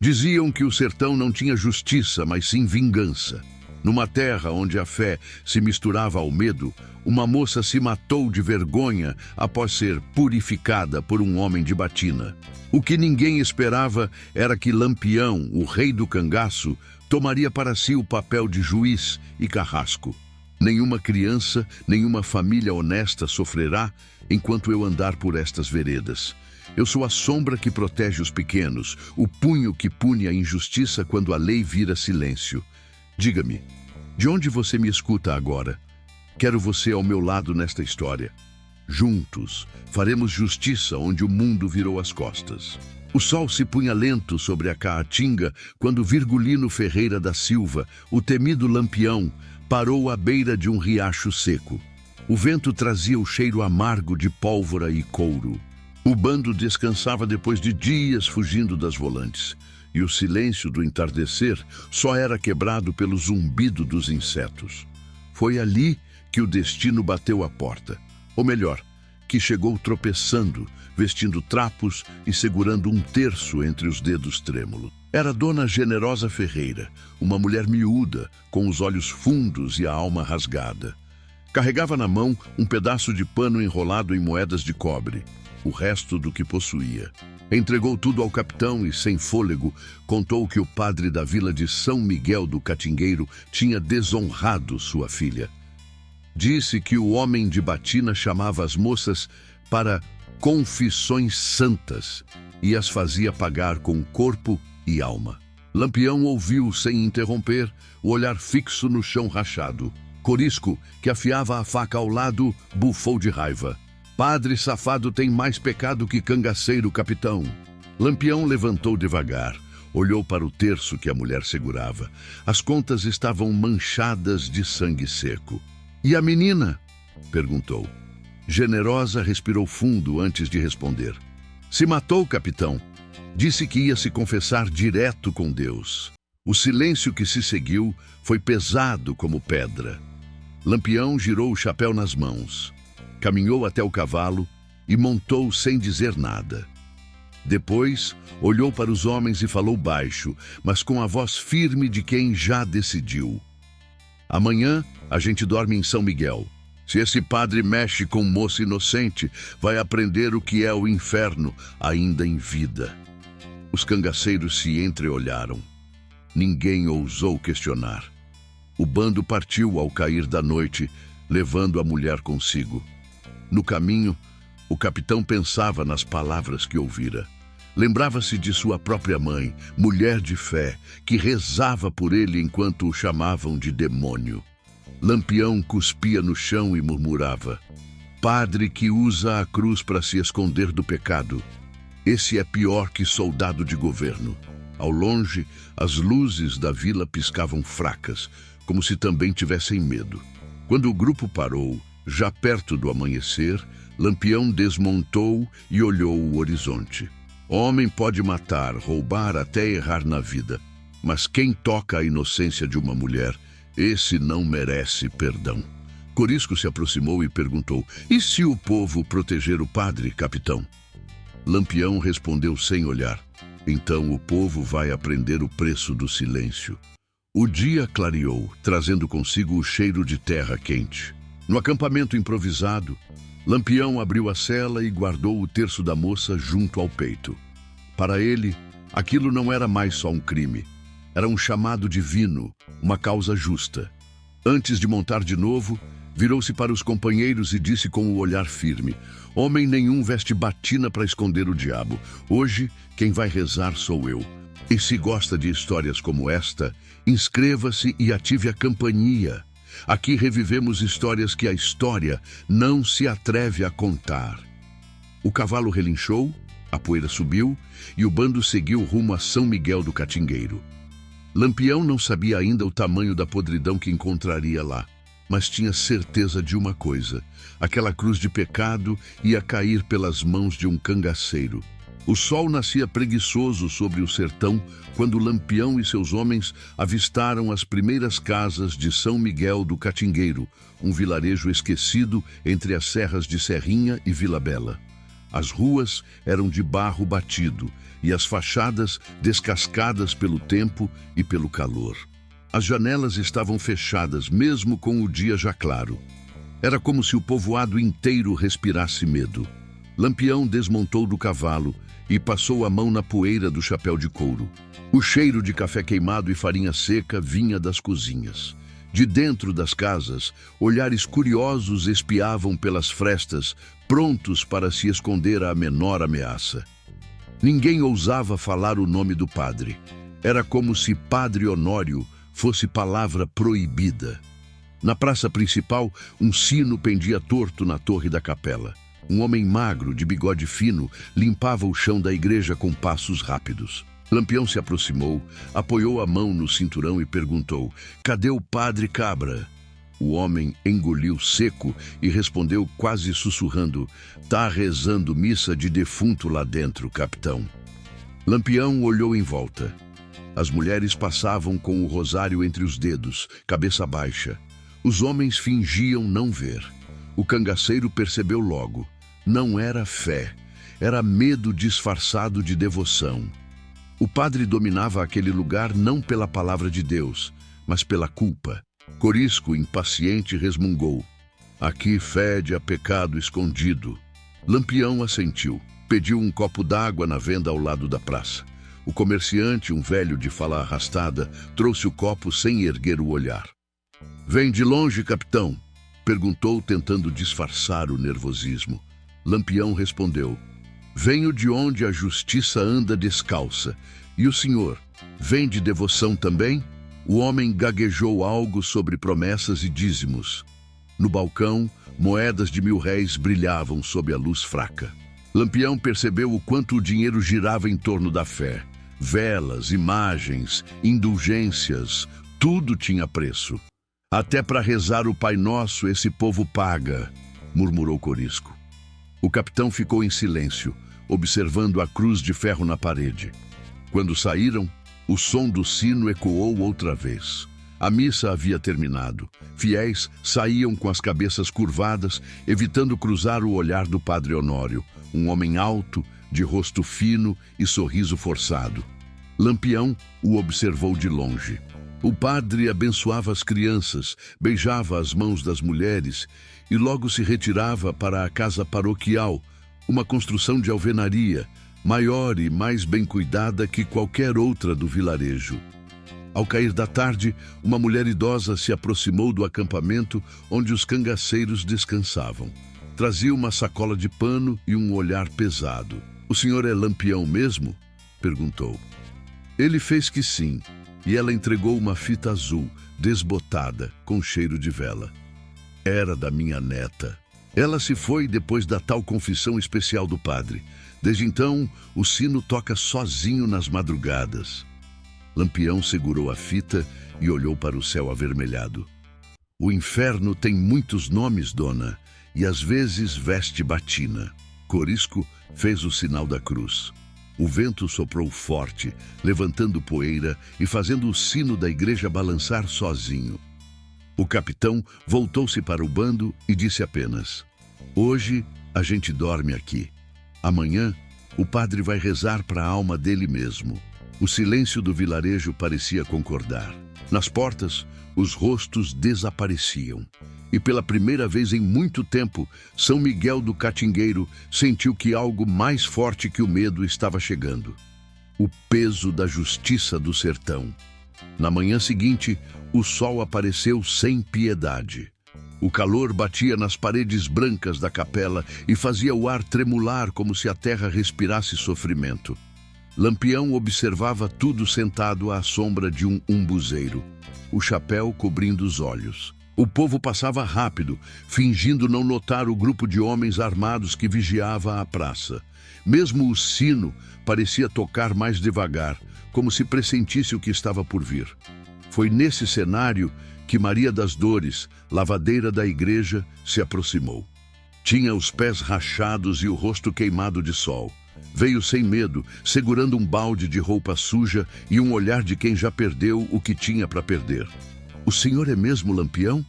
Diziam que o sertão não tinha justiça, mas sim vingança. Numa terra onde a fé se misturava ao medo, uma moça se matou de vergonha após ser purificada por um homem de batina. O que ninguém esperava era que Lampião, o rei do cangaço, tomaria para si o papel de juiz e carrasco. Nenhuma criança, nenhuma família honesta sofrerá enquanto eu andar por estas veredas. Eu sou a sombra que protege os pequenos, o punho que pune a injustiça quando a lei vira silêncio. Diga-me, de onde você me escuta agora? Quero você ao meu lado nesta história. Juntos, faremos justiça onde o mundo virou as costas. O sol se punha lento sobre a Caatinga quando Virgulino Ferreira da Silva, o temido Lampião, parou à beira de um riacho seco. O vento trazia o cheiro amargo de pólvora e couro. O bando descansava depois de dias fugindo das volantes, e o silêncio do entardecer só era quebrado pelo zumbido dos insetos. Foi ali que o destino bateu à porta, ou melhor, que chegou tropeçando, vestindo trapos e segurando um terço entre os dedos trêmulos. Era Dona Generosa Ferreira, uma mulher miúda, com os olhos fundos e a alma rasgada. Carregava na mão um pedaço de pano enrolado em moedas de cobre, o resto do que possuía. Entregou tudo ao capitão e, sem fôlego, contou que o padre da vila de São Miguel do Catingueiro tinha desonrado sua filha. Disse que o homem de batina chamava as moças para confissões santas e as fazia pagar com corpo e alma. Lampião ouviu sem interromper, o olhar fixo no chão rachado. Corisco, que afiava a faca ao lado, bufou de raiva. Padre safado tem mais pecado que cangaceiro, capitão. Lampião levantou devagar, olhou para o terço que a mulher segurava. As contas estavam manchadas de sangue seco. E a menina? Perguntou. Generosa respirou fundo antes de responder. Se matou, capitão. Disse que ia se confessar direto com Deus. O silêncio que se seguiu foi pesado como pedra. Lampião girou o chapéu nas mãos. Caminhou até o cavalo e montou sem dizer nada. Depois, olhou para os homens e falou baixo, mas com a voz firme de quem já decidiu. Amanhã, a gente dorme em São Miguel. Se esse padre mexe com moça inocente, vai aprender o que é o inferno, ainda em vida. Os cangaceiros se entreolharam. Ninguém ousou questionar. O bando partiu ao cair da noite, levando a mulher consigo. No caminho, o capitão pensava nas palavras que ouvira. Lembrava-se de sua própria mãe, mulher de fé, que rezava por ele enquanto o chamavam de demônio. Lampião cuspia no chão e murmurava: padre que usa a cruz para se esconder do pecado. Esse é pior que soldado de governo. Ao longe, as luzes da vila piscavam fracas, como se também tivessem medo. Quando o grupo parou, já perto do amanhecer, Lampião desmontou e olhou o horizonte. Homem pode matar, roubar, até errar na vida, mas quem toca a inocência de uma mulher, esse não merece perdão. Corisco se aproximou e perguntou: e se o povo proteger o padre, capitão? Lampião respondeu sem olhar: então o povo vai aprender o preço do silêncio. O dia clareou, trazendo consigo o cheiro de terra quente. No acampamento improvisado, Lampião abriu a cela e guardou o terço da moça junto ao peito. Para ele, aquilo não era mais só um crime. Era um chamado divino, uma causa justa. Antes de montar de novo, virou-se para os companheiros e disse com o olhar firme: homem nenhum veste batina para esconder o diabo. Hoje, quem vai rezar sou eu. E se gosta de histórias como esta, inscreva-se e ative a campainha. Aqui revivemos histórias que a história não se atreve a contar. O cavalo relinchou, a poeira subiu e o bando seguiu rumo a São Miguel do Catingueiro. Lampião não sabia ainda o tamanho da podridão que encontraria lá, mas tinha certeza de uma coisa: aquela cruz de pecado ia cair pelas mãos de um cangaceiro. O sol nascia preguiçoso sobre o sertão quando Lampião e seus homens avistaram as primeiras casas de São Miguel do Catingueiro, um vilarejo esquecido entre as serras de Serrinha e Vila Bela. As ruas eram de barro batido e as fachadas descascadas pelo tempo e pelo calor. As janelas estavam fechadas, mesmo com o dia já claro. Era como se o povoado inteiro respirasse medo. Lampião desmontou do cavalo e passou a mão na poeira do chapéu de couro. O cheiro de café queimado e farinha seca vinha das cozinhas. De dentro das casas, olhares curiosos espiavam pelas frestas, prontos para se esconder à menor ameaça. Ninguém ousava falar o nome do padre. Era como se Padre Honório fosse palavra proibida. Na praça principal, um sino pendia torto na torre da capela. Um homem magro, de bigode fino, limpava o chão da igreja com passos rápidos. Lampião se aproximou, apoiou a mão no cinturão e perguntou: "Cadê o padre Cabra?" O homem engoliu seco e respondeu quase sussurrando: "Tá rezando missa de defunto lá dentro, capitão." Lampião olhou em volta. As mulheres passavam com o rosário entre os dedos, cabeça baixa. Os homens fingiam não ver. O cangaceiro percebeu logo. Não era fé, era medo disfarçado de devoção. O padre dominava aquele lugar não pela palavra de Deus, mas pela culpa. Corisco, impaciente, resmungou: "Aqui fede a pecado escondido." Lampião assentiu. Pediu um copo d'água na venda ao lado da praça. O comerciante, um velho de fala arrastada, trouxe o copo sem erguer o olhar. "Vem de longe, capitão?" perguntou, tentando disfarçar o nervosismo. Lampião respondeu: "Venho de onde a justiça anda descalça. E o senhor, vem de devoção também?" O homem gaguejou algo sobre promessas e dízimos. No balcão, moedas de 1000 réis brilhavam sob a luz fraca. Lampião percebeu o quanto o dinheiro girava em torno da fé. Velas, imagens, indulgências, tudo tinha preço. "Até para rezar o Pai Nosso esse povo paga", murmurou Corisco. O capitão ficou em silêncio, observando a cruz de ferro na parede. Quando saíram, o som do sino ecoou outra vez. A missa havia terminado. Fiéis saíam com as cabeças curvadas, evitando cruzar o olhar do padre Honório, um homem alto, de rosto fino e sorriso forçado. Lampião o observou de longe. O padre abençoava as crianças, beijava as mãos das mulheres e logo se retirava para a casa paroquial, uma construção de alvenaria, maior e mais bem cuidada que qualquer outra do vilarejo. Ao cair da tarde, uma mulher idosa se aproximou do acampamento onde os cangaceiros descansavam. Trazia uma sacola de pano e um olhar pesado. "O senhor é Lampião mesmo?" perguntou. Ele fez que sim, e ela entregou uma fita azul, desbotada, com cheiro de vela. Era da minha neta. Ela se foi depois da tal confissão especial do padre. Desde então, o sino toca sozinho nas madrugadas. Lampião segurou a fita e olhou para o céu avermelhado. "O inferno tem muitos nomes, dona, e às vezes veste batina." Corisco fez o sinal da cruz. O vento soprou forte, levantando poeira e fazendo o sino da igreja balançar sozinho. O capitão voltou-se para o bando e disse apenas: "Hoje a gente dorme aqui. Amanhã o padre vai rezar para a alma dele mesmo." O silêncio do vilarejo parecia concordar. Nas portas, os rostos desapareciam. E pela primeira vez em muito tempo, São Miguel do Catingueiro sentiu que algo mais forte que o medo estava chegando. O peso da justiça do sertão. Na manhã seguinte, o sol apareceu sem piedade. O calor batia nas paredes brancas da capela e fazia o ar tremular como se a terra respirasse sofrimento. Lampião observava tudo sentado à sombra de um umbuzeiro, o chapéu cobrindo os olhos. O povo passava rápido, fingindo não notar o grupo de homens armados que vigiava a praça. Mesmo o sino parecia tocar mais devagar, como se pressentisse o que estava por vir. Foi nesse cenário que Maria das Dores, lavadeira da igreja, se aproximou. Tinha os pés rachados e o rosto queimado de sol. Veio sem medo, segurando um balde de roupa suja e um olhar de quem já perdeu o que tinha para perder. "O senhor é mesmo Lampião?"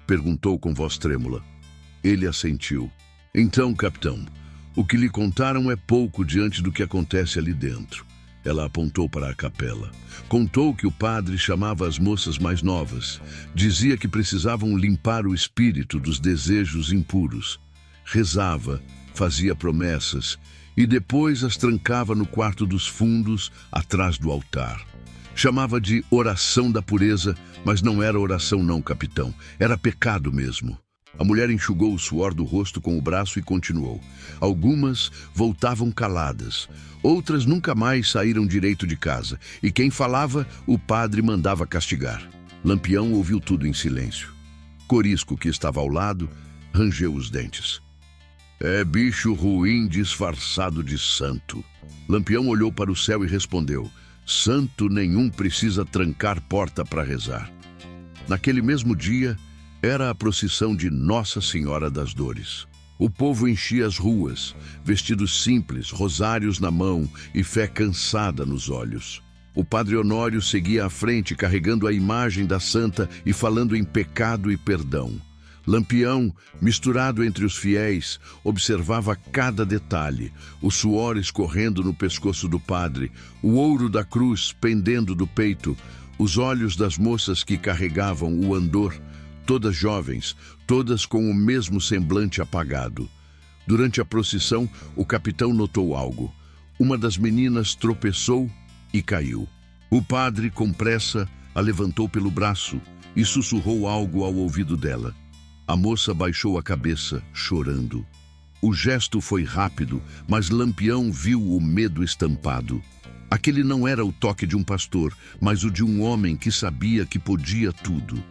perguntou com voz trêmula. Ele assentiu. "Então, capitão, O que lhe contaram é pouco diante do que acontece ali dentro. Ela apontou para a capela. Contou que o padre chamava as moças mais novas. Dizia que precisavam limpar o espírito dos desejos impuros. Rezava, fazia promessas e depois as trancava no quarto dos fundos, atrás do altar. Chamava de oração da pureza, mas não era oração não, capitão. Era pecado mesmo. A mulher enxugou o suor do rosto com o braço e continuou. Algumas voltavam caladas. Outras nunca mais saíram direito de casa. E quem falava, o padre mandava castigar. Lampião ouviu tudo em silêncio. Corisco, que estava ao lado, rangeu os dentes. É bicho ruim disfarçado de santo. Lampião olhou para o céu e respondeu. Santo nenhum precisa trancar porta para rezar. Naquele mesmo dia, era a procissão de Nossa Senhora das Dores. O povo enchia as ruas, vestidos simples, rosários na mão e fé cansada nos olhos. O padre Honório seguia à frente, carregando a imagem da santa e falando em pecado e perdão. Lampião, misturado entre os fiéis, observava cada detalhe, o suor escorrendo no pescoço do padre, o ouro da cruz pendendo do peito, os olhos das moças que carregavam o andor, todas jovens, todas com o mesmo semblante apagado. Durante a procissão, o capitão notou algo. Uma das meninas tropeçou e caiu. O padre, com pressa, a levantou pelo braço e sussurrou algo ao ouvido dela. A moça baixou a cabeça, chorando. O gesto foi rápido, mas Lampião viu o medo estampado. Aquele não era o toque de um pastor, mas o de um homem que sabia que podia tudo.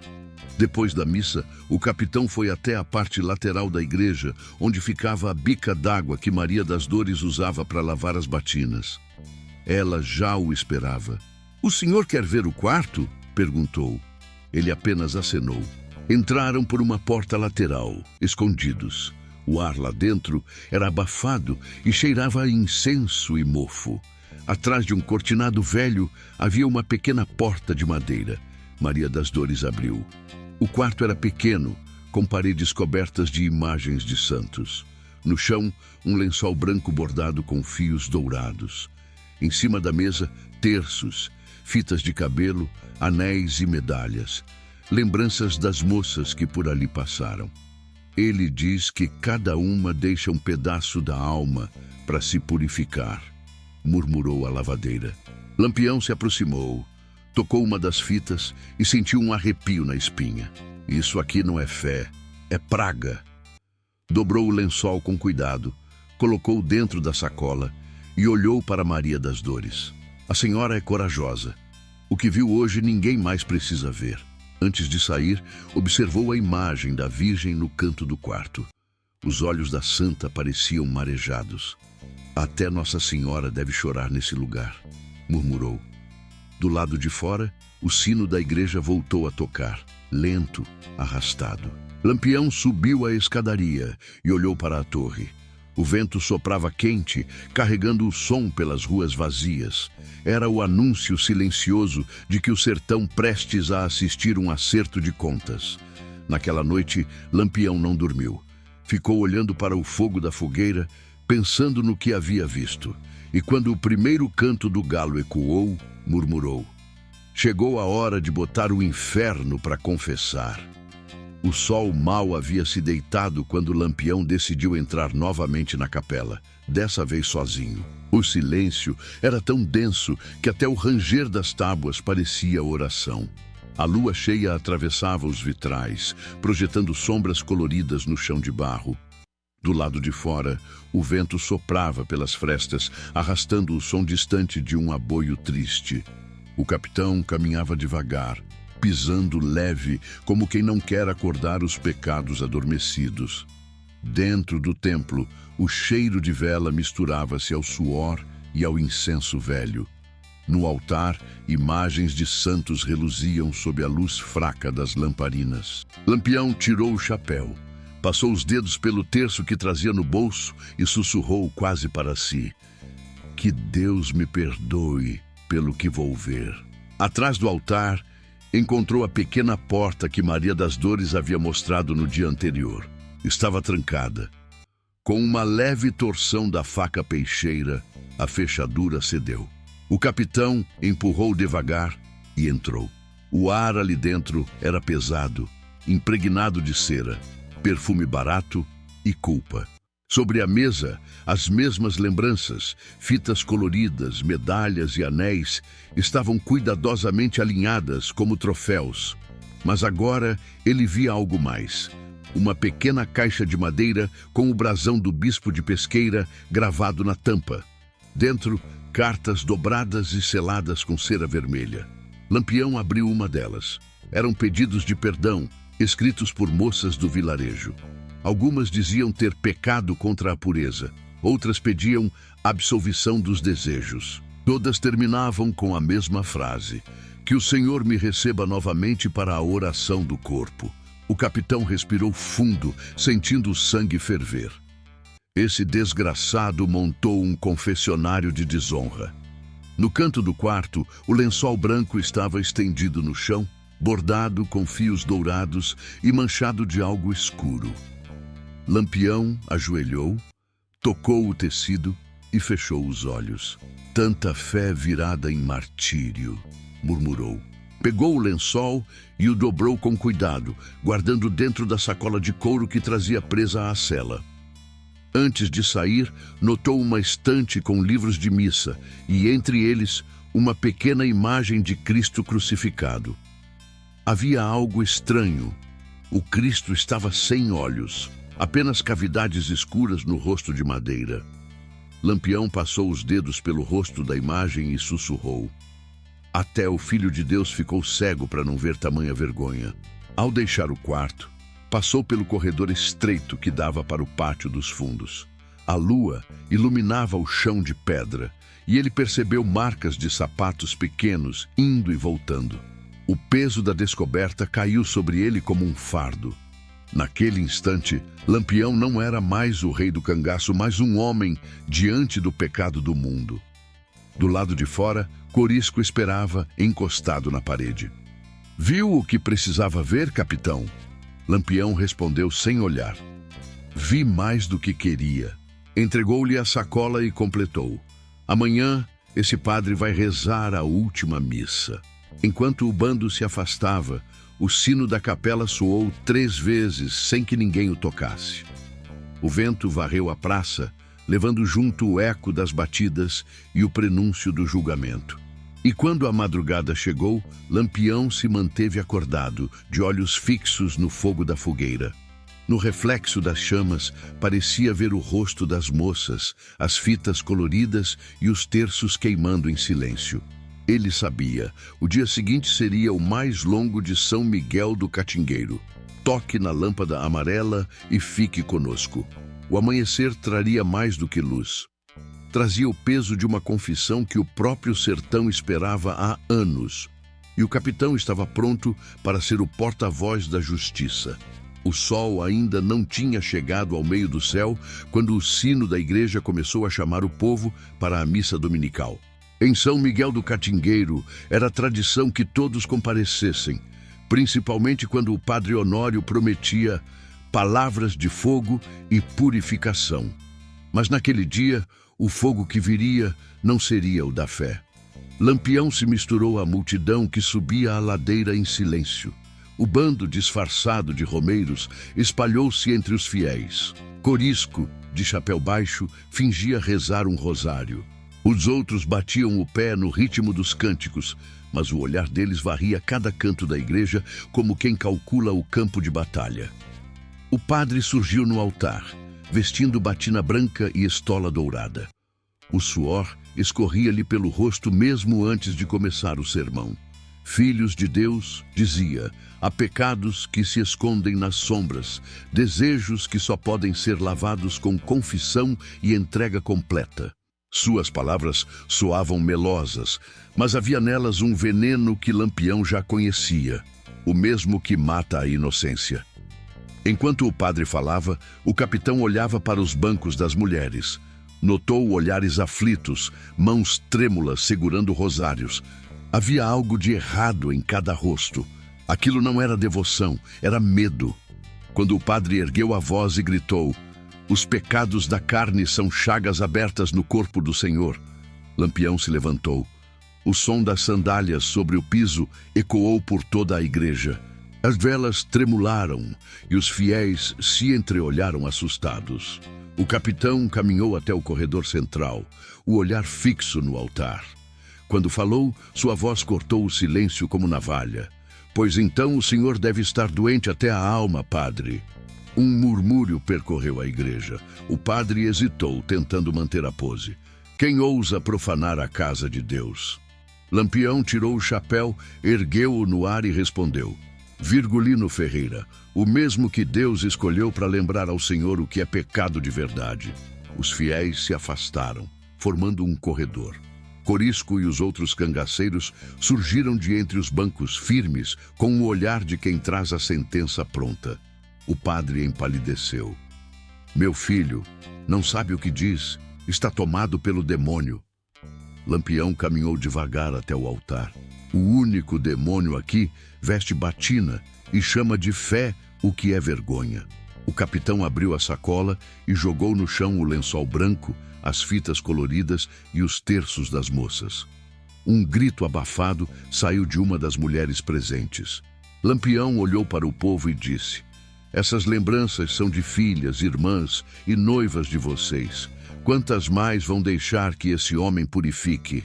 Depois da missa, o capitão foi até a parte lateral da igreja, onde ficava a bica d'água que Maria das Dores usava para lavar as batinas. Ela já o esperava. "O senhor quer ver o quarto?" perguntou. Ele apenas acenou. Entraram por uma porta lateral, escondidos. O ar lá dentro era abafado e cheirava a incenso e mofo. Atrás de um cortinado velho havia uma pequena porta de madeira. Maria das Dores abriu. O quarto era pequeno, com paredes cobertas de imagens de santos. No chão, um lençol branco bordado com fios dourados. Em cima da mesa, terços, fitas de cabelo, anéis e medalhas. Lembranças das moças que por ali passaram. Ele diz que cada uma deixa um pedaço da alma para se purificar, murmurou a lavadeira. Lampião se aproximou, tocou uma das fitas e sentiu um arrepio na espinha. Isso aqui não é fé, é praga. Dobrou o lençol com cuidado, colocou dentro da sacola e olhou para Maria das Dores. A senhora é corajosa. O que viu hoje ninguém mais precisa ver. Antes de sair, observou a imagem da Virgem no canto do quarto. Os olhos da santa pareciam marejados. Até Nossa Senhora deve chorar nesse lugar, murmurou. Do lado de fora, o sino da igreja voltou a tocar, lento, arrastado. Lampião subiu a escadaria e olhou para a torre. O vento soprava quente, carregando o som pelas ruas vazias. Era o anúncio silencioso de que o sertão prestes a assistir um acerto de contas. Naquela noite, Lampião não dormiu. Ficou olhando para o fogo da fogueira, pensando no que havia visto. E quando o primeiro canto do galo ecoou, murmurou. Chegou a hora de botar o inferno para confessar. O sol mal havia se deitado quando Lampião decidiu entrar novamente na capela, dessa vez sozinho. O silêncio era tão denso que até o ranger das tábuas parecia oração. A lua cheia atravessava os vitrais, projetando sombras coloridas no chão de barro. Do lado de fora, o vento soprava pelas frestas, arrastando o som distante de um aboio triste. O capitão caminhava devagar, pisando leve, como quem não quer acordar os pecados adormecidos. Dentro do templo, o cheiro de vela misturava-se ao suor e ao incenso velho. No altar, imagens de santos reluziam sob a luz fraca das lamparinas. Lampião tirou o chapéu, passou os dedos pelo terço que trazia no bolso e sussurrou quase para si. Que Deus me perdoe pelo que vou ver. Atrás do altar, encontrou a pequena porta que Maria das Dores havia mostrado no dia anterior. Estava trancada. Com uma leve torção da faca peixeira, a fechadura cedeu. O capitão empurrou devagar e entrou. O ar ali dentro era pesado, impregnado de cera, perfume barato e culpa. Sobre a mesa, as mesmas lembranças, fitas coloridas, medalhas e anéis, estavam cuidadosamente alinhadas como troféus. Mas agora ele via algo mais. Uma pequena caixa de madeira com o brasão do bispo de Pesqueira gravado na tampa. Dentro, cartas dobradas e seladas com cera vermelha. Lampião abriu uma delas. Eram pedidos de perdão, escritos por moças do vilarejo. Algumas diziam ter pecado contra a pureza. Outras pediam absolvição dos desejos. Todas terminavam com a mesma frase: que o Senhor me receba novamente para a oração do corpo. O capitão respirou fundo, sentindo o sangue ferver. Esse desgraçado montou um confessionário de desonra. No canto do quarto, o lençol branco estava estendido no chão, bordado com fios dourados e manchado de algo escuro. Lampião ajoelhou, tocou o tecido e fechou os olhos. Tanta fé virada em martírio, murmurou. Pegou o lençol e o dobrou com cuidado, guardando dentro da sacola de couro que trazia presa à cela. Antes de sair, notou uma estante com livros de missa e, entre eles, uma pequena imagem de Cristo crucificado. Havia algo estranho. O Cristo estava sem olhos, apenas cavidades escuras no rosto de madeira. Lampião passou os dedos pelo rosto da imagem e sussurrou. Até o Filho de Deus ficou cego para não ver tamanha vergonha. Ao deixar o quarto, passou pelo corredor estreito que dava para o pátio dos fundos. A lua iluminava o chão de pedra e ele percebeu marcas de sapatos pequenos indo e voltando. O peso da descoberta caiu sobre ele como um fardo. Naquele instante, Lampião não era mais o rei do cangaço, mas um homem diante do pecado do mundo. Do lado de fora, Corisco esperava, encostado na parede. Viu o que precisava ver, capitão? Lampião respondeu sem olhar. Vi mais do que queria. Entregou-lhe a sacola e completou. Amanhã, esse padre vai rezar a última missa. Enquanto o bando se afastava, o sino da capela soou 3 vezes sem que ninguém o tocasse. O vento varreu a praça, levando junto o eco das batidas e o prenúncio do julgamento. E quando a madrugada chegou, Lampião se manteve acordado, de olhos fixos no fogo da fogueira. No reflexo das chamas, parecia ver o rosto das moças, as fitas coloridas e os terços queimando em silêncio. Ele sabia, o dia seguinte seria o mais longo de São Miguel do Catingueiro. Toque na lâmpada amarela e fique conosco. O amanhecer traria mais do que luz. Trazia o peso de uma confissão que o próprio sertão esperava há anos. E o capitão estava pronto para ser o porta-voz da justiça. O sol ainda não tinha chegado ao meio do céu quando o sino da igreja começou a chamar o povo para a missa dominical. Em São Miguel do Catingueiro, era tradição que todos comparecessem, principalmente quando o padre Honório prometia palavras de fogo e purificação. Mas naquele dia, o fogo que viria não seria o da fé. Lampião se misturou à multidão que subia a ladeira em silêncio. O bando disfarçado de romeiros espalhou-se entre os fiéis. Corisco, de chapéu baixo, fingia rezar um rosário. Os outros batiam o pé no ritmo dos cânticos, mas o olhar deles varria cada canto da igreja como quem calcula o campo de batalha. O padre surgiu no altar, vestindo batina branca e estola dourada. O suor escorria-lhe pelo rosto mesmo antes de começar o sermão. Filhos de Deus, dizia, há pecados que se escondem nas sombras, desejos que só podem ser lavados com confissão e entrega completa. Suas palavras soavam melosas, mas havia nelas um veneno que Lampião já conhecia, o mesmo que mata a inocência. Enquanto o padre falava, o capitão olhava para os bancos das mulheres. Notou olhares aflitos, mãos trêmulas segurando rosários. Havia algo de errado em cada rosto. Aquilo não era devoção, era medo. Quando o padre ergueu a voz e gritou, Os pecados da carne são chagas abertas no corpo do Senhor. Lampião se levantou. O som das sandálias sobre o piso ecoou por toda a igreja. As velas tremularam e os fiéis se entreolharam assustados. O capitão caminhou até o corredor central, o olhar fixo no altar. Quando falou, sua voz cortou o silêncio como navalha. Pois então o senhor deve estar doente até a alma, padre. Um murmúrio percorreu a igreja. O padre hesitou, tentando manter a pose. Quem ousa profanar a casa de Deus? Lampião tirou o chapéu, ergueu-o no ar e respondeu: Virgulino Ferreira, o mesmo que Deus escolheu para lembrar ao Senhor o que é pecado de verdade. Os fiéis se afastaram, formando um corredor. Corisco e os outros cangaceiros surgiram de entre os bancos firmes, com o olhar de quem traz a sentença pronta. O padre empalideceu. Meu filho, não sabe o que diz, está tomado pelo demônio. Lampião caminhou devagar até o altar. O único demônio aqui veste batina e chama de fé o que é vergonha. O capitão abriu a sacola e jogou no chão o lençol branco, as fitas coloridas e os terços das moças. Um grito abafado saiu de uma das mulheres presentes. Lampião olhou para o povo e disse: Essas lembranças são de filhas, irmãs e noivas de vocês. Quantas mais vão deixar que esse homem purifique?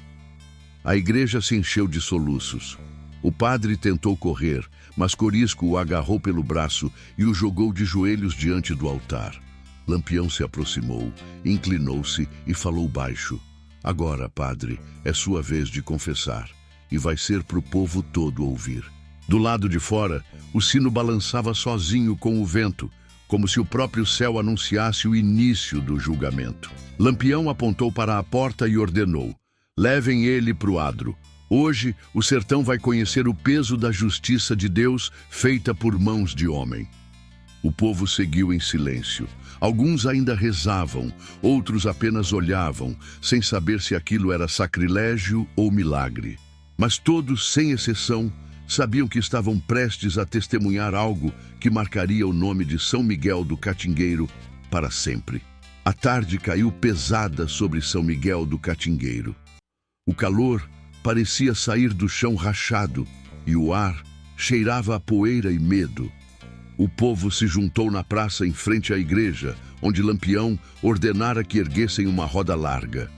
A igreja se encheu de soluços. O padre tentou correr, mas Corisco o agarrou pelo braço e o jogou de joelhos diante do altar. Lampião se aproximou, inclinou-se e falou baixo: Agora, padre, é sua vez de confessar, e vai ser para o povo todo ouvir. Do lado de fora, o sino balançava sozinho com o vento, como se o próprio céu anunciasse o início do julgamento. Lampião apontou para a porta e ordenou: Levem ele para o adro. Hoje, o sertão vai conhecer o peso da justiça de Deus feita por mãos de homem. O povo seguiu em silêncio. Alguns ainda rezavam, outros apenas olhavam, sem saber se aquilo era sacrilégio ou milagre. Mas todos, sem exceção, sabiam que estavam prestes a testemunhar algo que marcaria o nome de São Miguel do Catingueiro para sempre. A tarde caiu pesada sobre São Miguel do Catingueiro. O calor parecia sair do chão rachado e o ar cheirava a poeira e medo. O povo se juntou na praça em frente à igreja, onde Lampião ordenara que erguessem uma roda larga.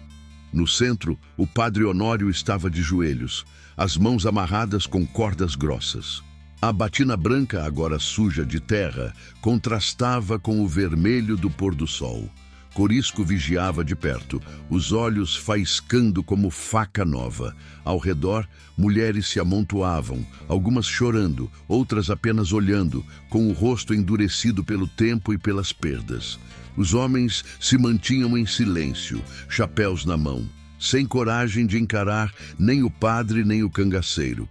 No centro, o padre Honório estava de joelhos, as mãos amarradas com cordas grossas. A batina branca, agora suja de terra, contrastava com o vermelho do pôr do sol. Corisco vigiava de perto, os olhos faiscando como faca nova. Ao redor, mulheres se amontoavam, algumas chorando, outras apenas olhando, com o rosto endurecido pelo tempo e pelas perdas. Os homens se mantinham em silêncio, chapéus na mão, sem coragem de encarar nem o padre nem o cangaceiro.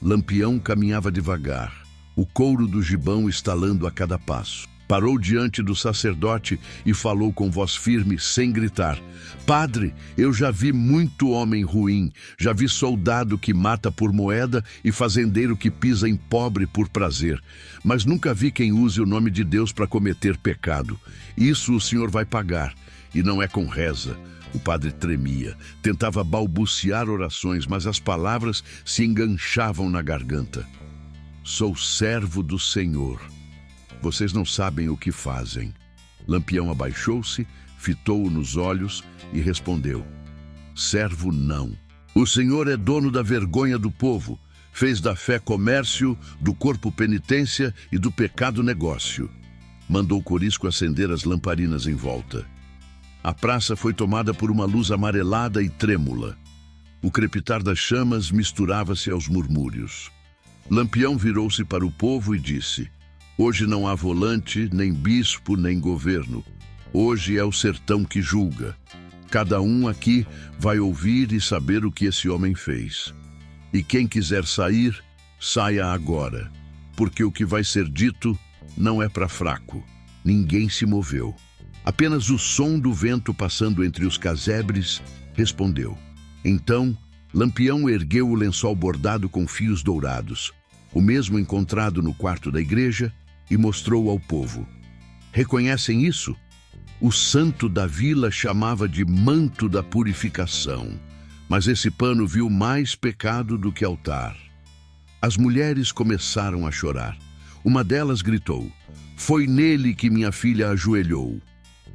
Lampião caminhava devagar, o couro do gibão estalando a cada passo. Parou diante do sacerdote e falou com voz firme, sem gritar: Padre, eu já vi muito homem ruim, já vi soldado que mata por moeda e fazendeiro que pisa em pobre por prazer, mas nunca vi quem use o nome de Deus para cometer pecado. Isso o senhor vai pagar, e não é com reza. O padre tremia, tentava balbuciar orações, mas as palavras se enganchavam na garganta. Sou servo do Senhor. Vocês não sabem o que fazem. Lampião abaixou-se, fitou-o nos olhos e respondeu: Servo não. O Senhor é dono da vergonha do povo, fez da fé comércio, do corpo penitência e do pecado negócio. Mandou Corisco acender as lamparinas em volta. A praça foi tomada por uma luz amarelada e trêmula. O crepitar das chamas misturava-se aos murmúrios. Lampião virou-se para o povo e disse: Hoje não há volante, nem bispo, nem governo. Hoje é o sertão que julga. Cada um aqui vai ouvir e saber o que esse homem fez. E quem quiser sair, saia agora, porque o que vai ser dito não é para fraco. Ninguém se moveu. Apenas o som do vento passando entre os casebres respondeu. Então, Lampião ergueu o lençol bordado com fios dourados, o mesmo encontrado no quarto da igreja, e mostrou ao povo. Reconhecem isso? O santo da vila chamava de manto da purificação, mas esse pano viu mais pecado do que altar. As mulheres começaram a chorar. Uma delas gritou: "Foi nele que minha filha ajoelhou."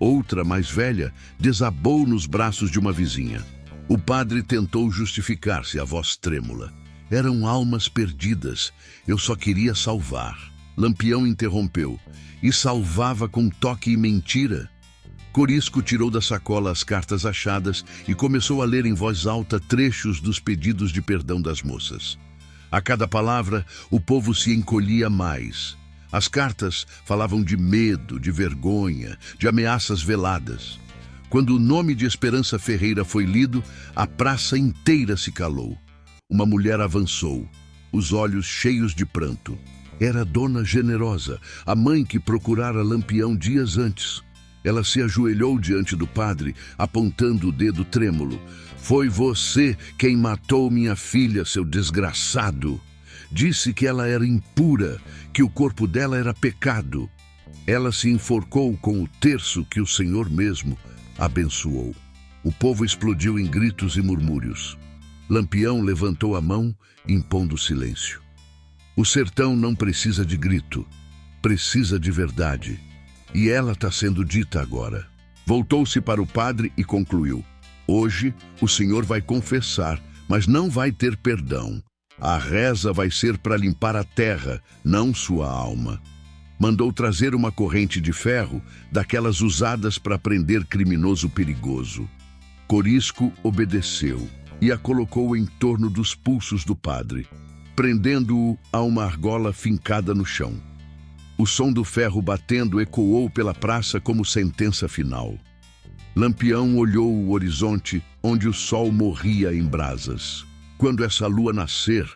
Outra, mais velha, desabou nos braços de uma vizinha. O padre tentou justificar-se, a voz trêmula. "Eram almas perdidas. Eu só queria salvar." Lampião interrompeu: "E salvava com toque e mentira?" Corisco tirou da sacola as cartas achadas e começou a ler em voz alta trechos dos pedidos de perdão das moças. A cada palavra, o povo se encolhia mais. As cartas falavam de medo, de vergonha, de ameaças veladas. Quando o nome de Esperança Ferreira foi lido, a praça inteira se calou. Uma mulher avançou, os olhos cheios de pranto. Era Dona Generosa, a mãe que procurara Lampião dias antes. Ela se ajoelhou diante do padre, apontando o dedo trêmulo. "Foi você quem matou minha filha, seu desgraçado. Disse que ela era impura, que o corpo dela era pecado. Ela se enforcou com o terço que o Senhor mesmo abençoou." O povo explodiu em gritos e murmúrios. Lampião levantou a mão, impondo silêncio. O sertão não precisa de grito, precisa de verdade. E ela está sendo dita agora. Voltou-se para o padre e concluiu: "Hoje o senhor vai confessar, mas não vai ter perdão. A reza vai ser para limpar a terra, não sua alma." Mandou trazer uma corrente de ferro, daquelas usadas para prender criminoso perigoso. Corisco obedeceu e a colocou em torno dos pulsos do padre, prendendo-o a uma argola fincada no chão. O som do ferro batendo ecoou pela praça como sentença final. Lampião olhou o horizonte, onde o sol morria em brasas. Quando essa lua nascer,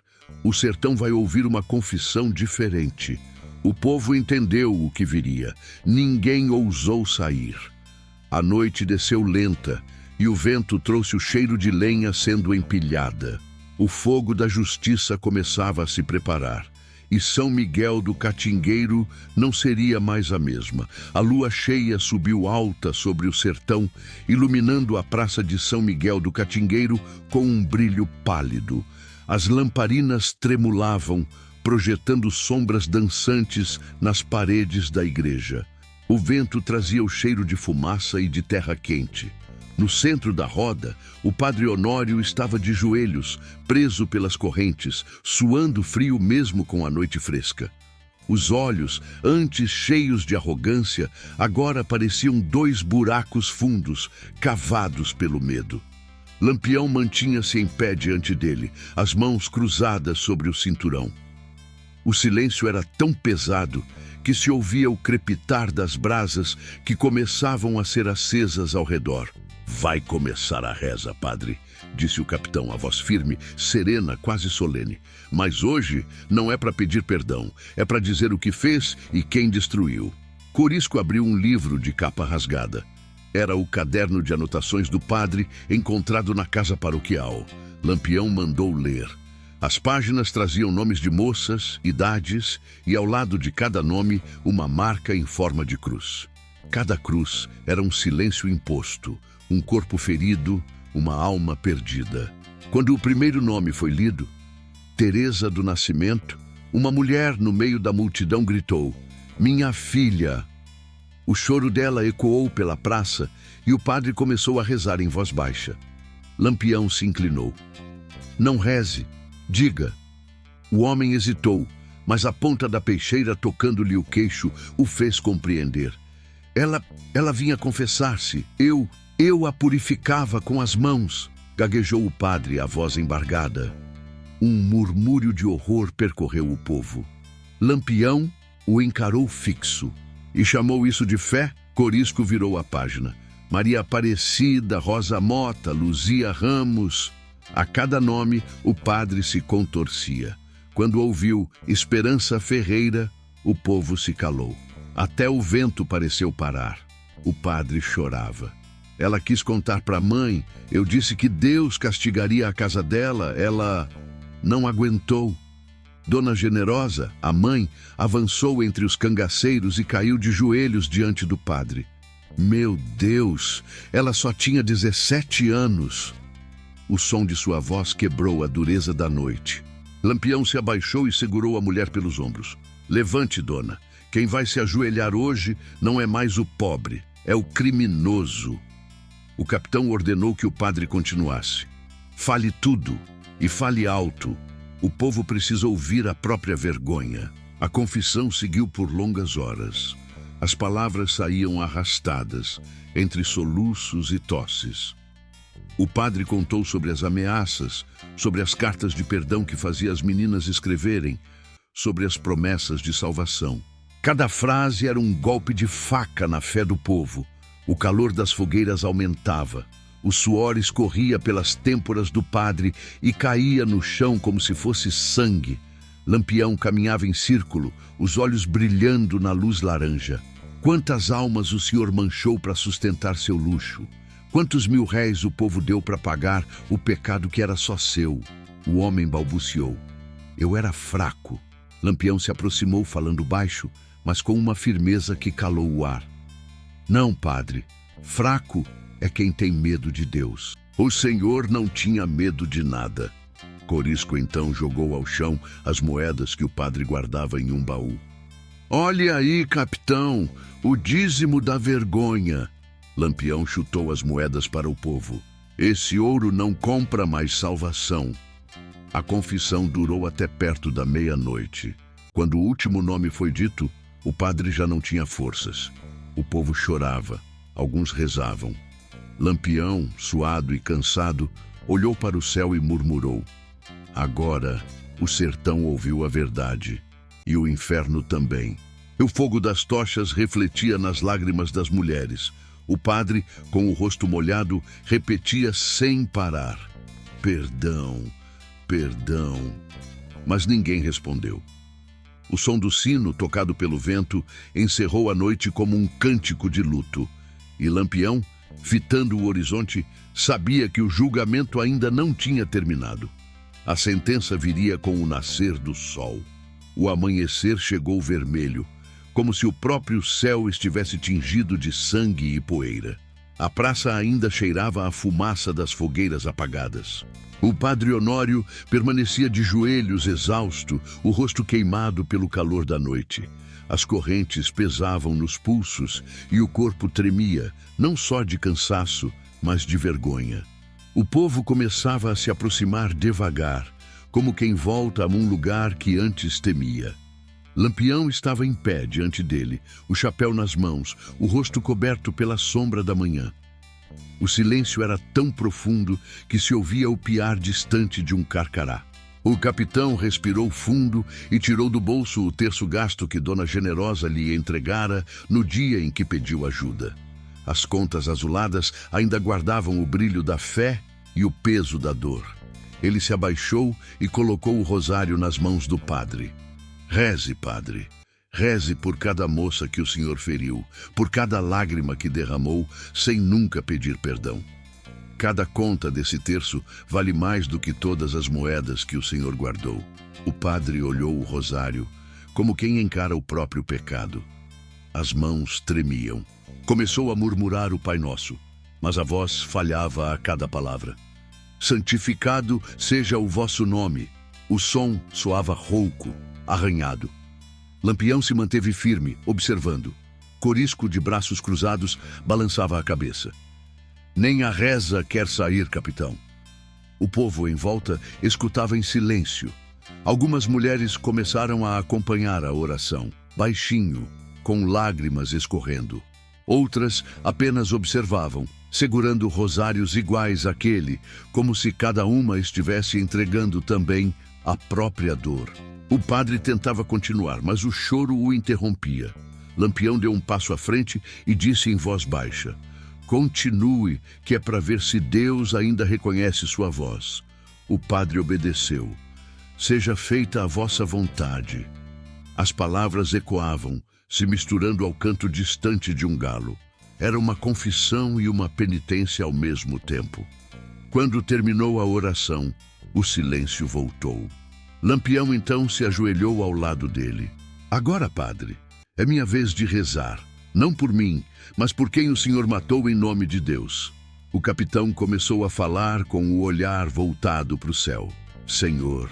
o sertão vai ouvir uma confissão diferente. O povo entendeu o que viria. Ninguém ousou sair. A noite desceu lenta e o vento trouxe o cheiro de lenha sendo empilhada. O fogo da justiça começava a se preparar. E São Miguel do Catingueiro não seria mais a mesma. A lua cheia subiu alta sobre o sertão, iluminando a praça de São Miguel do Catingueiro com um brilho pálido. As lamparinas tremulavam, projetando sombras dançantes nas paredes da igreja. O vento trazia o cheiro de fumaça e de terra quente. No centro da roda, o padre Honório estava de joelhos, preso pelas correntes, suando frio mesmo com a noite fresca. Os olhos, antes cheios de arrogância, agora pareciam 2 buracos fundos, cavados pelo medo. Lampião mantinha-se em pé diante dele, as mãos cruzadas sobre o cinturão. O silêncio era tão pesado que se ouvia o crepitar das brasas que começavam a ser acesas ao redor. "Vai começar a reza, padre", disse o capitão, a voz firme, serena, quase solene. "Mas hoje não é para pedir perdão, é para dizer o que fez e quem destruiu." Corisco abriu um livro de capa rasgada. Era o caderno de anotações do padre encontrado na casa paroquial. Lampião mandou ler. As páginas traziam nomes de moças, idades e, ao lado de cada nome, uma marca em forma de cruz. Cada cruz era um silêncio imposto, um corpo ferido, uma alma perdida. Quando o primeiro nome foi lido, Teresa do Nascimento, uma mulher no meio da multidão gritou: "Minha filha!" O choro dela ecoou pela praça e o padre começou a rezar em voz baixa. Lampião se inclinou. "Não reze, diga." O homem hesitou, mas a ponta da peixeira tocando-lhe o queixo o fez compreender. Ela vinha confessar-se. Eu a purificava com as mãos, gaguejou o padre, a voz embargada. Um murmúrio de horror percorreu o povo. Lampião o encarou fixo e chamou isso de fé. Corisco virou a página. Maria Aparecida, Rosa Mota, Luzia Ramos. A cada nome, o padre se contorcia. Quando ouviu Esperança Ferreira, o povo se calou. Até o vento pareceu parar. O padre chorava. Ela quis contar para a mãe. Eu disse que Deus castigaria a casa dela. Ela não aguentou. Dona Generosa, a mãe, avançou entre os cangaceiros e caiu de joelhos diante do padre. Meu Deus, ela só tinha 17 anos. O som de sua voz quebrou a dureza da noite. Lampião se abaixou e segurou a mulher pelos ombros. Levante, dona. Quem vai se ajoelhar hoje não é mais o pobre, é o criminoso. O capitão ordenou que o padre continuasse. Fale tudo e fale alto. O povo precisa ouvir a própria vergonha. A confissão seguiu por longas horas. As palavras saíam arrastadas, entre soluços e tosses. O padre contou sobre as ameaças, sobre as cartas de perdão que fazia as meninas escreverem, sobre as promessas de salvação. Cada frase era um golpe de faca na fé do povo. O calor das fogueiras aumentava. O suor escorria pelas têmporas do padre e caía no chão como se fosse sangue. Lampião caminhava em círculo, os olhos brilhando na luz laranja. Quantas almas o senhor manchou para sustentar seu luxo? Quantos mil réis o povo deu para pagar o pecado que era só seu? O homem balbuciou. Eu era fraco. Lampião se aproximou falando baixo, mas com uma firmeza que calou o ar. Não, padre. Fraco é quem tem medo de Deus. O senhor não tinha medo de nada. Corisco então jogou ao chão as moedas que o padre guardava em um baú. Olhe aí, capitão, o dízimo da vergonha. Lampião chutou as moedas para o povo. Esse ouro não compra mais salvação. A confissão durou até perto da meia-noite. Quando o último nome foi dito, o padre já não tinha forças. O povo chorava, alguns rezavam. Lampião, suado e cansado, olhou para o céu e murmurou. Agora o sertão ouviu a verdade, e o inferno também. O fogo das tochas refletia nas lágrimas das mulheres. O padre, com o rosto molhado, repetia sem parar. Perdão, perdão. Mas ninguém respondeu. O som do sino, tocado pelo vento, encerrou a noite como um cântico de luto. E Lampião, fitando o horizonte, sabia que o julgamento ainda não tinha terminado. A sentença viria com o nascer do sol. O amanhecer chegou vermelho, como se o próprio céu estivesse tingido de sangue e poeira. A praça ainda cheirava a fumaça das fogueiras apagadas. O padre Honório permanecia de joelhos, exausto, o rosto queimado pelo calor da noite. As correntes pesavam nos pulsos e o corpo tremia, não só de cansaço, mas de vergonha. O povo começava a se aproximar devagar, como quem volta a um lugar que antes temia. Lampião estava em pé diante dele, o chapéu nas mãos, o rosto coberto pela sombra da manhã. O silêncio era tão profundo que se ouvia o piar distante de um carcará. O capitão respirou fundo e tirou do bolso o terço gasto que Dona Generosa lhe entregara no dia em que pediu ajuda. As contas azuladas ainda guardavam o brilho da fé e o peso da dor. Ele se abaixou e colocou o rosário nas mãos do padre. Reze, padre. Reze por cada moça que o senhor feriu, por cada lágrima que derramou, sem nunca pedir perdão. Cada conta desse terço vale mais do que todas as moedas que o senhor guardou. O padre olhou o rosário, como quem encara o próprio pecado. As mãos tremiam. Começou a murmurar o Pai Nosso, mas a voz falhava a cada palavra. Santificado seja o vosso nome. O som soava rouco, arranhado. Lampião se manteve firme, observando. Corisco, de braços cruzados, balançava a cabeça. Nem a reza quer sair, capitão. O povo em volta escutava em silêncio. Algumas mulheres começaram a acompanhar a oração, baixinho, com lágrimas escorrendo. Outras apenas observavam, segurando rosários iguais àquele, como se cada uma estivesse entregando também a própria dor. O padre tentava continuar, mas o choro o interrompia. Lampião deu um passo à frente e disse em voz baixa: Continue, que é para ver se Deus ainda reconhece sua voz. O padre obedeceu. Seja feita a vossa vontade. As palavras ecoavam, se misturando ao canto distante de um galo. Era uma confissão e uma penitência ao mesmo tempo. Quando terminou a oração, o silêncio voltou. Lampião então se ajoelhou ao lado dele. Agora, padre, é minha vez de rezar. Não por mim, mas por quem o senhor matou em nome de Deus. O capitão começou a falar com o olhar voltado para o céu. Senhor,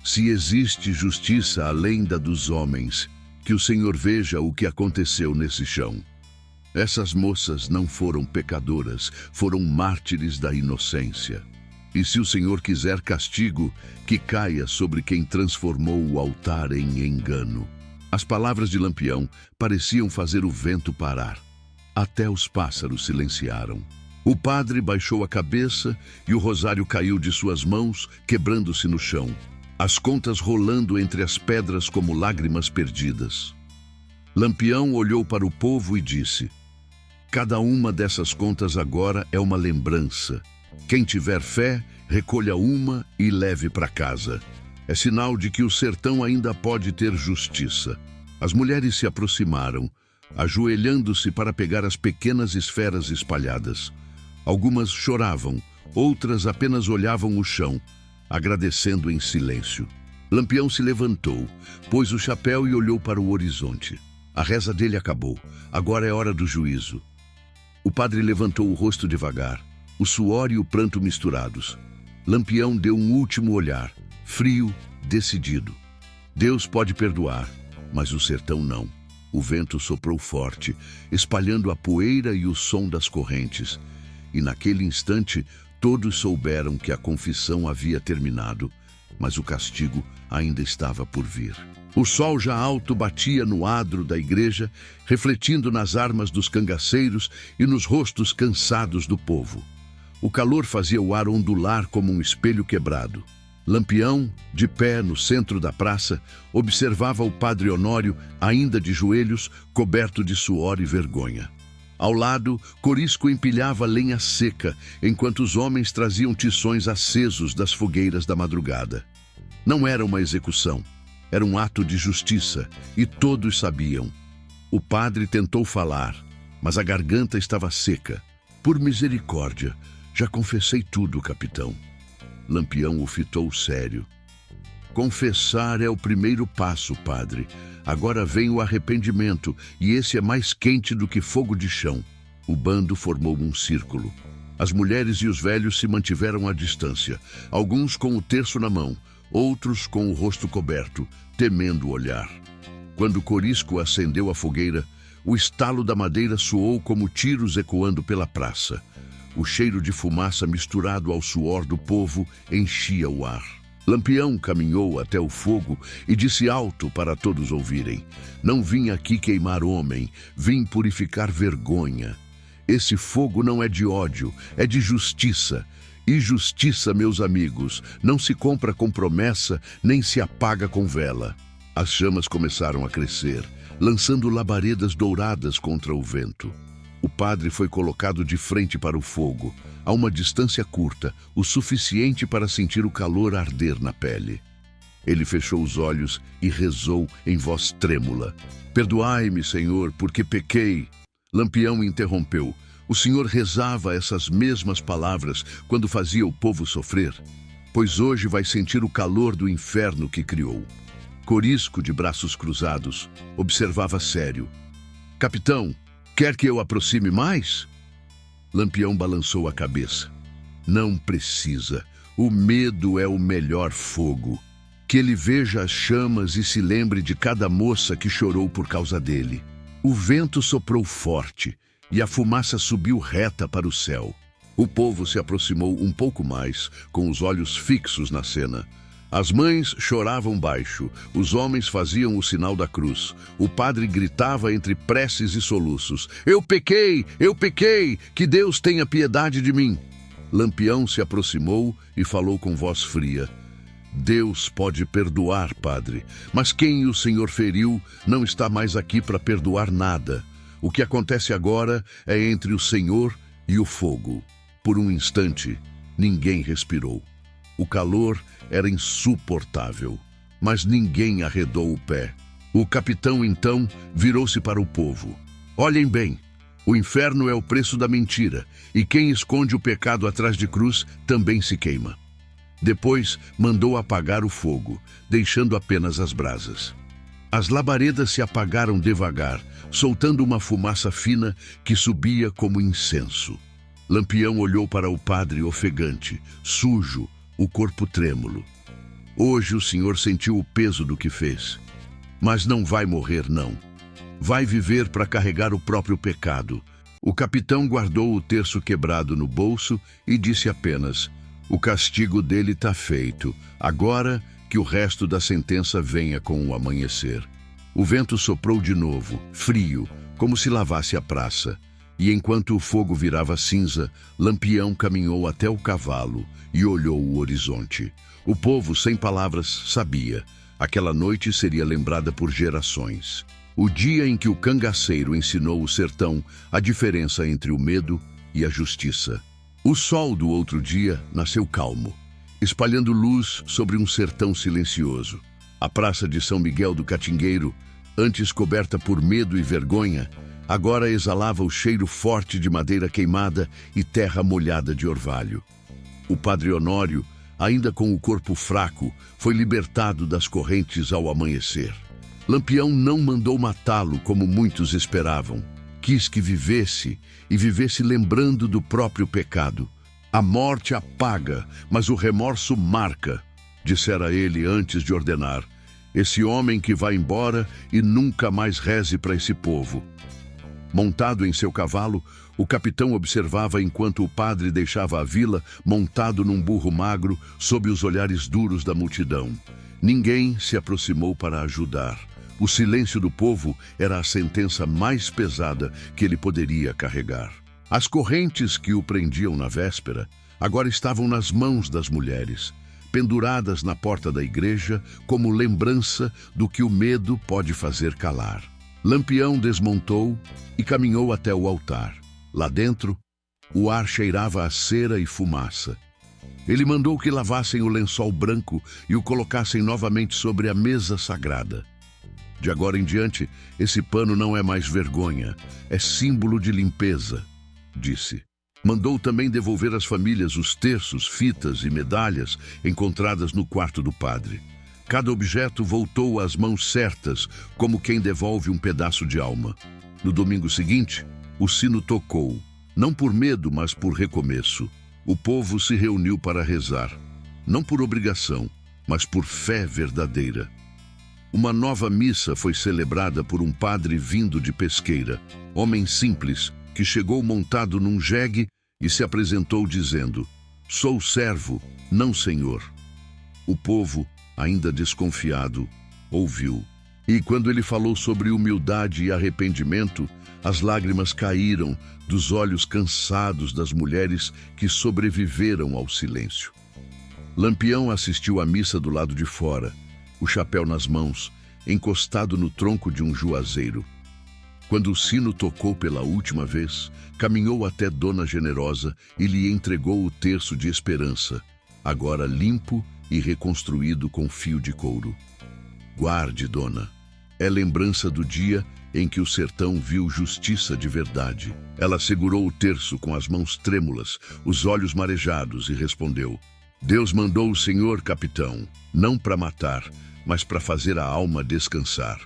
se existe justiça além da dos homens, que o Senhor veja o que aconteceu nesse chão. Essas moças não foram pecadoras, foram mártires da inocência. E se o Senhor quiser castigo, que caia sobre quem transformou o altar em engano. As palavras de Lampião pareciam fazer o vento parar. Até os pássaros silenciaram. O padre baixou a cabeça e o rosário caiu de suas mãos, quebrando-se no chão. As contas rolando entre as pedras como lágrimas perdidas. Lampião olhou para o povo e disse: cada uma dessas contas agora é uma lembrança. Quem tiver fé, recolha uma e leve para casa. É sinal de que o sertão ainda pode ter justiça. As mulheres se aproximaram, ajoelhando-se para pegar as pequenas esferas espalhadas. Algumas choravam, outras apenas olhavam o chão, agradecendo em silêncio. Lampião se levantou, pôs o chapéu e olhou para o horizonte. A reza dele acabou. Agora é hora do juízo. O padre levantou o rosto devagar, o suor e o pranto misturados. Lampião deu um último olhar, frio, decidido. Deus pode perdoar, mas o sertão não. O vento soprou forte, espalhando a poeira e o som das correntes. E naquele instante, todos souberam que a confissão havia terminado, mas o castigo ainda estava por vir. O sol já alto batia no adro da igreja, refletindo nas armas dos cangaceiros e nos rostos cansados do povo. O calor fazia o ar ondular como um espelho quebrado. Lampião, de pé no centro da praça, observava o padre Honório, ainda de joelhos, coberto de suor e vergonha. Ao lado, Corisco empilhava lenha seca, enquanto os homens traziam tições acesos das fogueiras da madrugada. Não era uma execução, era um ato de justiça, e todos sabiam. O padre tentou falar, mas a garganta estava seca. Por misericórdia, já confessei tudo, capitão. Lampião o fitou sério. Confessar é o primeiro passo, padre. Agora vem o arrependimento, e esse é mais quente do que fogo de chão. O bando formou um círculo. As mulheres e os velhos se mantiveram à distância, alguns com o terço na mão, outros com o rosto coberto, temendo o olhar. Quando Corisco acendeu a fogueira, o estalo da madeira soou como tiros ecoando pela praça. O cheiro de fumaça misturado ao suor do povo enchia o ar. Lampião caminhou até o fogo e disse alto para todos ouvirem: não vim aqui queimar homem, vim purificar vergonha. Esse fogo não é de ódio, é de justiça. E justiça, meus amigos, não se compra com promessa, nem se apaga com vela. As chamas começaram a crescer, lançando labaredas douradas contra o vento. O padre foi colocado de frente para o fogo, a uma distância curta, o suficiente para sentir o calor arder na pele. Ele fechou os olhos e rezou em voz trêmula: perdoai-me, Senhor, porque pequei. Lampião interrompeu: o senhor rezava essas mesmas palavras quando fazia o povo sofrer? Pois hoje vai sentir o calor do inferno que criou. Corisco, de braços cruzados, observava sério: capitão, quer que eu aproxime mais? Lampião balançou a cabeça: não precisa. O medo é o melhor fogo. Que ele veja as chamas e se lembre de cada moça que chorou por causa dele. O vento soprou forte e a fumaça subiu reta para o céu. O povo se aproximou um pouco mais, com os olhos fixos na cena. As mães choravam baixo, os homens faziam o sinal da cruz. O padre gritava entre preces e soluços: eu pequei, que Deus tenha piedade de mim. Lampião se aproximou e falou com voz fria: Deus pode perdoar, padre, mas quem o senhor feriu não está mais aqui para perdoar nada. O que acontece agora é entre o Senhor e o fogo. Por um instante, ninguém respirou. O calor era insuportável, mas ninguém arredou o pé. O capitão, então, virou-se para o povo: olhem bem, o inferno é o preço da mentira, e quem esconde o pecado atrás de cruz também se queima. Depois mandou apagar o fogo, deixando apenas as brasas. As labaredas se apagaram devagar, soltando uma fumaça fina que subia como incenso. Lampião olhou para o padre ofegante, sujo, o corpo trêmulo. Hoje o senhor sentiu o peso do que fez. Mas não vai morrer, não. Vai viver para carregar o próprio pecado. O capitão guardou o terço quebrado no bolso e disse apenas: o castigo dele está feito. Agora que o resto da sentença venha com o amanhecer. O vento soprou de novo, frio, como se lavasse a praça. E enquanto o fogo virava cinza, Lampião caminhou até o cavalo e olhou o horizonte. O povo, sem palavras, sabia. Aquela noite seria lembrada por gerações. O dia em que o cangaceiro ensinou o sertão a diferença entre o medo e a justiça. O sol do outro dia nasceu calmo, espalhando luz sobre um sertão silencioso. A praça de São Miguel do Catingueiro, antes coberta por medo e vergonha, agora exalava o cheiro forte de madeira queimada e terra molhada de orvalho. O padre Honório, ainda com o corpo fraco, foi libertado das correntes ao amanhecer. Lampião não mandou matá-lo como muitos esperavam. Quis que vivesse, e vivesse lembrando do próprio pecado. A morte apaga, mas o remorso marca, dissera ele antes de ordenar. Esse homem que vai embora e nunca mais reze para esse povo. Montado em seu cavalo, o capitão observava enquanto o padre deixava a vila montado num burro magro sob os olhares duros da multidão. Ninguém se aproximou para ajudar. O silêncio do povo era a sentença mais pesada que ele poderia carregar. As correntes que o prendiam na véspera agora estavam nas mãos das mulheres, penduradas na porta da igreja como lembrança do que o medo pode fazer calar. Lampião desmontou e caminhou até o altar. Lá dentro, o ar cheirava a cera e fumaça. Ele mandou que lavassem o lençol branco e o colocassem novamente sobre a mesa sagrada. De agora em diante, esse pano não é mais vergonha, é símbolo de limpeza, disse. Mandou também devolver às famílias os terços, fitas e medalhas encontradas no quarto do padre. Cada objeto voltou às mãos certas, como quem devolve um pedaço de alma. No domingo seguinte, o sino tocou, não por medo, mas por recomeço. O povo se reuniu para rezar, não por obrigação, mas por fé verdadeira. Uma nova missa foi celebrada por um padre vindo de Pesqueira, homem simples, que chegou montado num jegue e se apresentou dizendo: sou servo, não senhor. O povo, ainda desconfiado, ouviu. E quando ele falou sobre humildade e arrependimento, as lágrimas caíram dos olhos cansados das mulheres que sobreviveram ao silêncio. Lampião assistiu à missa do lado de fora, o chapéu nas mãos, encostado no tronco de um juazeiro. Quando o sino tocou pela última vez, caminhou até Dona Generosa e lhe entregou o terço de esperança, agora limpo e reconstruído com fio de couro. Guarde, dona. É lembrança do dia em que o sertão viu justiça de verdade. Ela segurou o terço com as mãos trêmulas, os olhos marejados e respondeu: Deus mandou o senhor, capitão, não para matar, mas para fazer a alma descansar.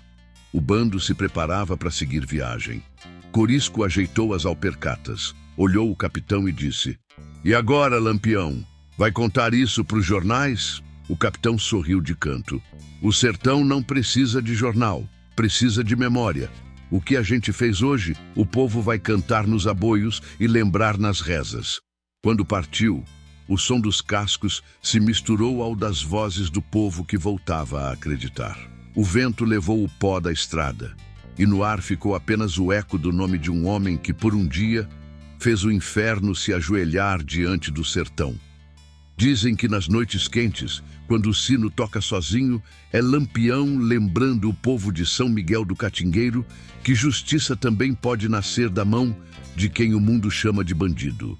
O bando se preparava para seguir viagem. Corisco ajeitou as alpercatas, olhou o capitão e disse: E agora, Lampião, vai contar isso para os jornais? O capitão sorriu de canto. O sertão não precisa de jornal, precisa de memória. O que a gente fez hoje, o povo vai cantar nos aboios e lembrar nas rezas. Quando partiu, o som dos cascos se misturou ao das vozes do povo que voltava a acreditar. O vento levou o pó da estrada, e no ar ficou apenas o eco do nome de um homem que, por um dia, fez o inferno se ajoelhar diante do sertão. Dizem que nas noites quentes, quando o sino toca sozinho, é Lampião lembrando o povo de São Miguel do Catingueiro que justiça também pode nascer da mão de quem o mundo chama de bandido.